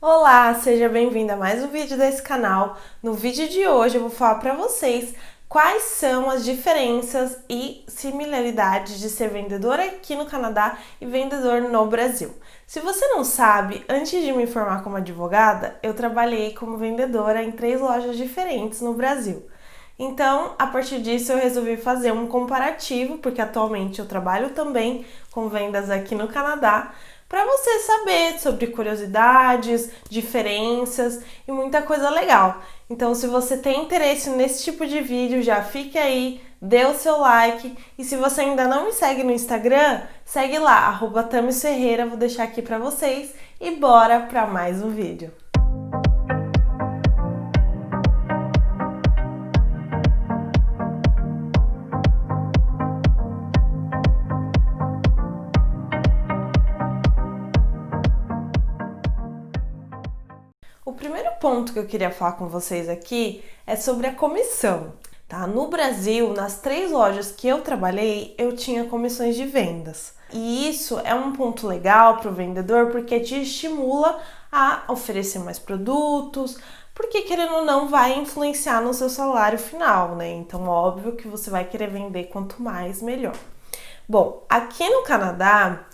Olá, seja bem-vindo a mais um vídeo desse canal. No vídeo de hoje eu vou falar para vocês quais são as diferenças e similaridades de ser vendedor aqui no Canadá e vendedor no Brasil. Se você não sabe, antes de me formar como advogada, eu trabalhei como vendedora em 3 lojas diferentes no Brasil. Então, a partir disso, eu resolvi fazer um comparativo, porque atualmente eu trabalho também com vendas aqui no Canadá, para você saber sobre curiosidades, diferenças e muita coisa legal. Então, se você tem interesse nesse tipo de vídeo, já fique aí, dê o seu like e se você ainda não me segue no Instagram, segue lá, @tamisferreira, vou deixar aqui para vocês e bora para mais um vídeo. O primeiro ponto que eu queria falar com vocês aqui é sobre a comissão, tá? No Brasil, nas 3 lojas que eu trabalhei, eu tinha comissões de vendas. E isso é um ponto legal para o vendedor porque te estimula a oferecer mais produtos, porque querendo ou não vai influenciar no seu salário final, né? Então, óbvio que você vai querer vender quanto mais, melhor. Bom, aqui no Canadá,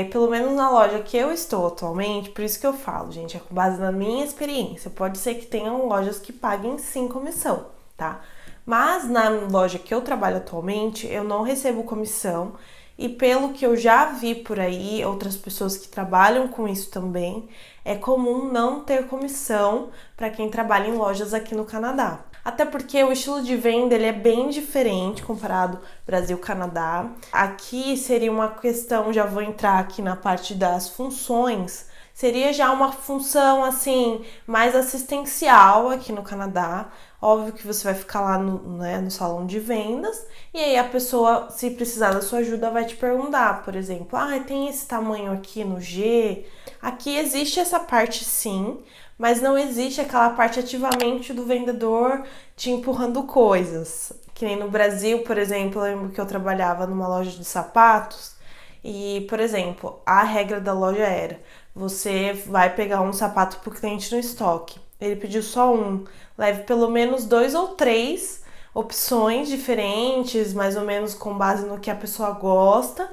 pelo menos na loja que eu estou atualmente, por isso que eu falo, gente, é com base na minha experiência. Pode ser que tenham lojas que paguem sim comissão, tá? Mas na loja que eu trabalho atualmente, eu não recebo comissão e pelo que eu já vi por aí, outras pessoas que trabalham com isso também, é comum não ter comissão para quem trabalha em lojas aqui no Canadá. Até porque o estilo de venda ele é bem diferente comparado Brasil-Canadá. Aqui seria uma questão, já vou entrar aqui na parte das funções, seria já uma função assim mais assistencial aqui no Canadá. Óbvio que você vai ficar lá no salão de vendas e aí a pessoa, se precisar da sua ajuda, vai te perguntar, por exemplo, tem esse tamanho aqui no G? Aqui existe essa parte sim, mas não existe aquela parte ativamente do vendedor te empurrando coisas. Que nem no Brasil, por exemplo, eu lembro que eu trabalhava numa loja de sapatos e, por exemplo, a regra da loja era: você vai pegar um sapato para o cliente no estoque. Ele pediu só um, leve pelo menos 2 ou 3 opções diferentes, mais ou menos com base no que a pessoa gosta,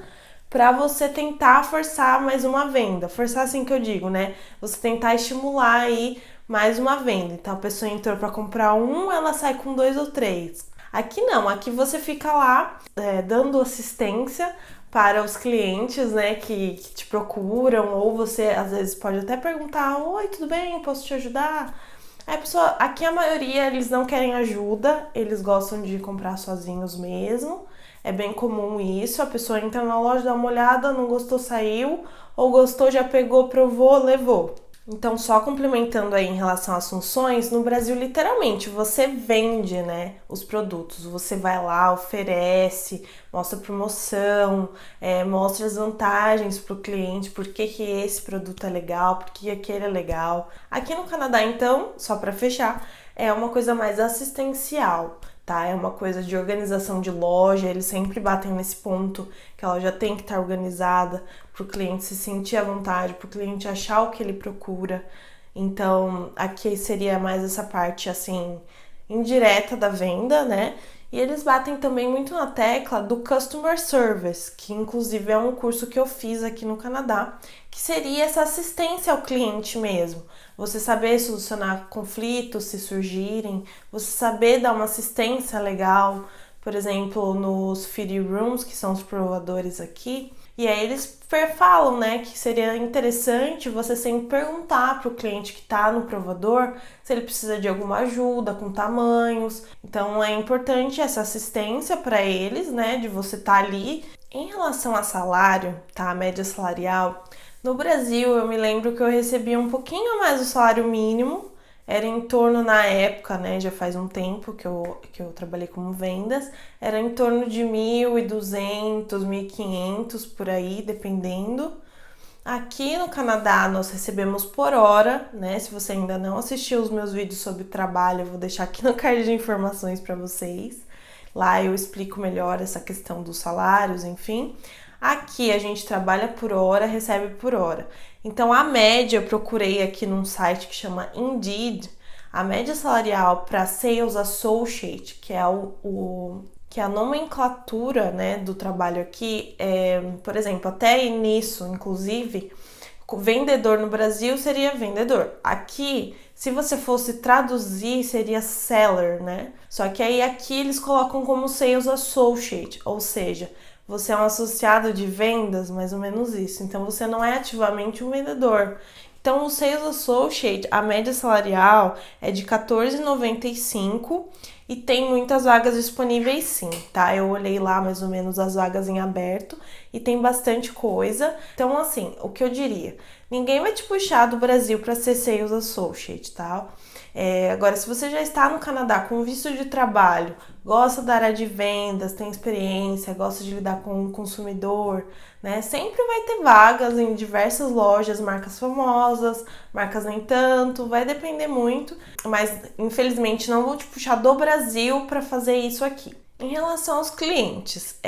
para você tentar forçar mais uma venda. Forçar assim que eu digo, né? Você tentar estimular aí mais uma venda. Então a pessoa entrou para comprar um, ela sai com 2 ou 3. Aqui não, aqui você fica lá dando assistência para os clientes, né, que te procuram, ou você às vezes pode até perguntar: oi, tudo bem? Posso te ajudar? Aí a pessoa, aqui a maioria eles não querem ajuda, eles gostam de comprar sozinhos mesmo. É bem comum isso, a pessoa entra na loja, dá uma olhada, não gostou, saiu, ou gostou, já pegou, provou, levou. Então, só complementando aí em relação às funções, no Brasil, literalmente, você vende, né, os produtos. Você vai lá, oferece, mostra promoção, mostra as vantagens para o cliente, por que esse produto é legal, por que aquele é legal. Aqui no Canadá, então, só para fechar, é uma coisa mais assistencial, tá? É uma coisa de organização de loja, eles sempre batem nesse ponto que a loja tem que estar organizada para o cliente se sentir à vontade, para o cliente achar o que ele procura. Então, aqui seria mais essa parte, assim, indireta da venda, né? E eles batem também muito na tecla do Customer Service, que inclusive é um curso que eu fiz aqui no Canadá, que seria essa assistência ao cliente mesmo. Você saber solucionar conflitos se surgirem, você saber dar uma assistência legal, por exemplo, nos feed rooms, que são os provadores aqui. E aí eles falam, né, que seria interessante você sempre perguntar para o cliente que está no provador se ele precisa de alguma ajuda com tamanhos. Então é importante essa assistência para eles, né, de você estar ali. Em relação a salário, tá, a média salarial, no Brasil eu me lembro que eu recebia um pouquinho a mais do salário mínimo. Era em torno, na época, né, já faz um tempo que eu trabalhei como vendas, era em torno de 1.200, 1.500 por aí, dependendo. Aqui no Canadá nós recebemos por hora, né? Se você ainda não assistiu os meus vídeos sobre trabalho, eu vou deixar aqui no card de informações para vocês. Lá eu explico melhor essa questão dos salários, enfim. Aqui a gente trabalha por hora, recebe por hora. Então, a média, eu procurei aqui num site que chama Indeed, a média salarial para Sales Associate, que é que é a nomenclatura, né, do trabalho aqui, por exemplo, até nisso, inclusive, vendedor no Brasil seria vendedor. Aqui, se você fosse traduzir, seria seller, né? Só que aí aqui eles colocam como Sales Associate, ou seja, você é um associado de vendas, mais ou menos isso. Então, você não é ativamente um vendedor. Então, o Sales Associate, a média salarial é de R$14,95 e tem muitas vagas disponíveis sim, tá? Eu olhei lá mais ou menos as vagas em aberto e tem bastante coisa. Então, assim, o que eu diria? Ninguém vai te puxar do Brasil para ser Sales Associate, tá? Agora, se você já está no Canadá com visto de trabalho, gosta da área de vendas, tem experiência, gosta de lidar com o consumidor, né? Sempre vai ter vagas em diversas lojas, marcas famosas, marcas nem tanto, vai depender muito, mas infelizmente não vou te puxar do Brasil para fazer isso aqui. Em relação aos clientes,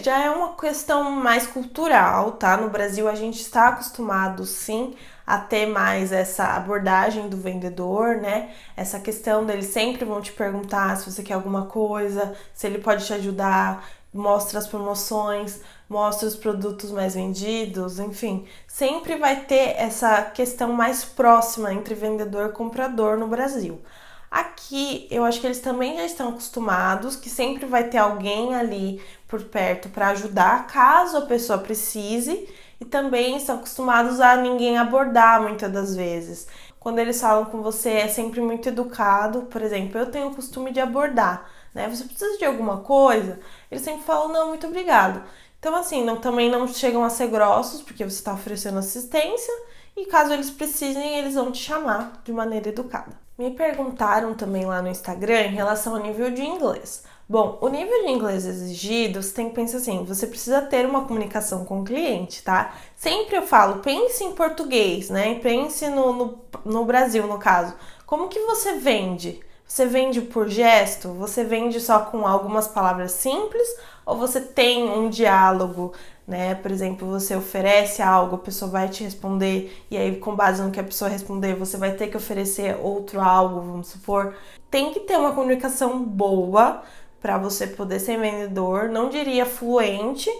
já é uma questão mais cultural, tá? No Brasil a gente está acostumado sim a ter mais essa abordagem do vendedor, né? Essa questão deles sempre vão te perguntar se você quer alguma coisa, se ele pode te ajudar, mostra as promoções, mostra os produtos mais vendidos, enfim. Sempre vai ter essa questão mais próxima entre vendedor e comprador no Brasil. Aqui, eu acho que eles também já estão acostumados, que sempre vai ter alguém ali por perto para ajudar, caso a pessoa precise, e também estão acostumados a ninguém abordar muitas das vezes. Quando eles falam com você, é sempre muito educado. Por exemplo, eu tenho o costume de abordar, né? Você precisa de alguma coisa? Eles sempre falam, não, muito obrigado. Então, assim, também não chegam a ser grossos, porque você está oferecendo assistência, e caso eles precisem, eles vão te chamar de maneira educada. Me perguntaram também lá no Instagram em relação ao nível de inglês. Bom, o nível de inglês exigido, você tem que pensar assim, você precisa ter uma comunicação com o cliente, tá? Sempre eu falo, pense em português, né? Pense no Brasil, no caso. Como que você vende? Você vende por gesto? Você vende só com algumas palavras simples? Ou você tem um diálogo, né? Por exemplo, você oferece algo, a pessoa vai te responder e aí com base no que a pessoa responder, você vai ter que oferecer outro algo, vamos supor. Tem que ter uma comunicação boa para você poder ser vendedor. Não diria fluente,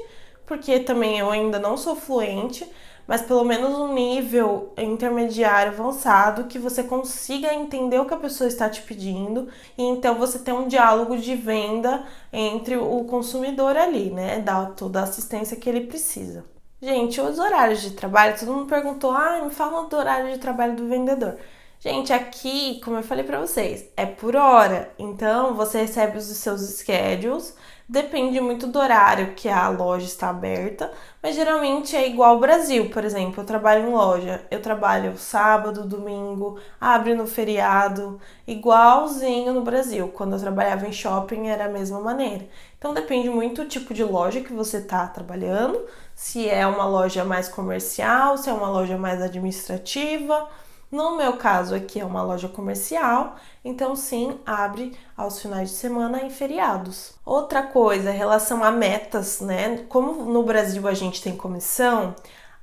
porque também eu ainda não sou fluente, mas pelo menos um nível intermediário avançado que você consiga entender o que a pessoa está te pedindo e então você tem um diálogo de venda entre o consumidor ali, né? Dar toda a assistência que ele precisa. Gente, os horários de trabalho, todo mundo perguntou, me fala do horário de trabalho do vendedor. Gente, aqui, como eu falei pra vocês, é por hora, então você recebe os seus schedules, depende muito do horário que a loja está aberta, mas geralmente é igual ao Brasil, por exemplo, eu trabalho em loja, eu trabalho sábado, domingo, abre no feriado, igualzinho no Brasil, quando eu trabalhava em shopping era a mesma maneira. Então depende muito do tipo de loja que você está trabalhando, se é uma loja mais comercial, se é uma loja mais administrativa. No meu caso aqui é uma loja comercial, então sim, abre aos finais de semana e feriados. Outra coisa, em relação a metas, né? Como no Brasil a gente tem comissão,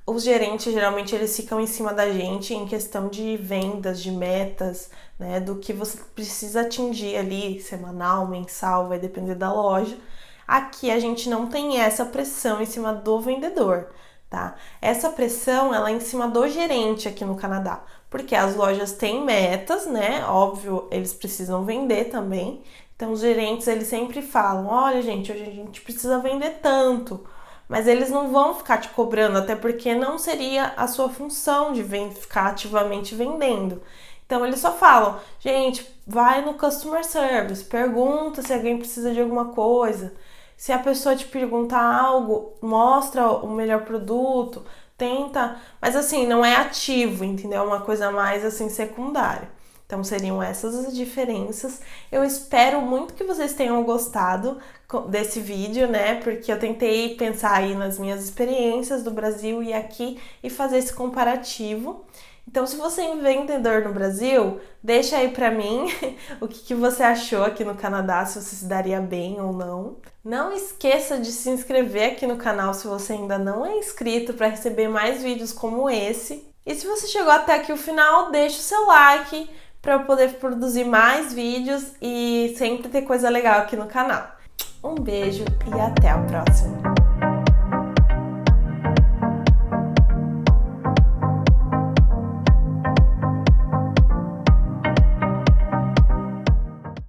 os gerentes geralmente eles ficam em cima da gente em questão de vendas, de metas, né? Do que você precisa atingir ali, semanal, mensal, vai depender da loja. Aqui a gente não tem essa pressão em cima do vendedor, tá? Essa pressão ela é em cima do gerente aqui no Canadá. Porque as lojas têm metas, né? Óbvio, eles precisam vender também. Então, os gerentes, eles sempre falam, olha, gente, hoje a gente precisa vender tanto. Mas eles não vão ficar te cobrando, até porque não seria a sua função de ficar ativamente vendendo. Então, eles só falam, gente, vai no customer service, pergunta se alguém precisa de alguma coisa. Se a pessoa te perguntar algo, mostra o melhor produto, tenta, mas assim, não é ativo, entendeu? É uma coisa mais assim secundária. Então seriam essas as diferenças. Eu espero muito que vocês tenham gostado desse vídeo, né? Porque eu tentei pensar aí nas minhas experiências do Brasil e aqui e fazer esse comparativo. Então, se você é vendedor no Brasil, deixa aí pra mim o que você achou aqui no Canadá, se você se daria bem ou não. Não esqueça de se inscrever aqui no canal se você ainda não é inscrito para receber mais vídeos como esse. E se você chegou até aqui o final, deixa o seu like para eu poder produzir mais vídeos e sempre ter coisa legal aqui no canal. Um beijo e até a próxima!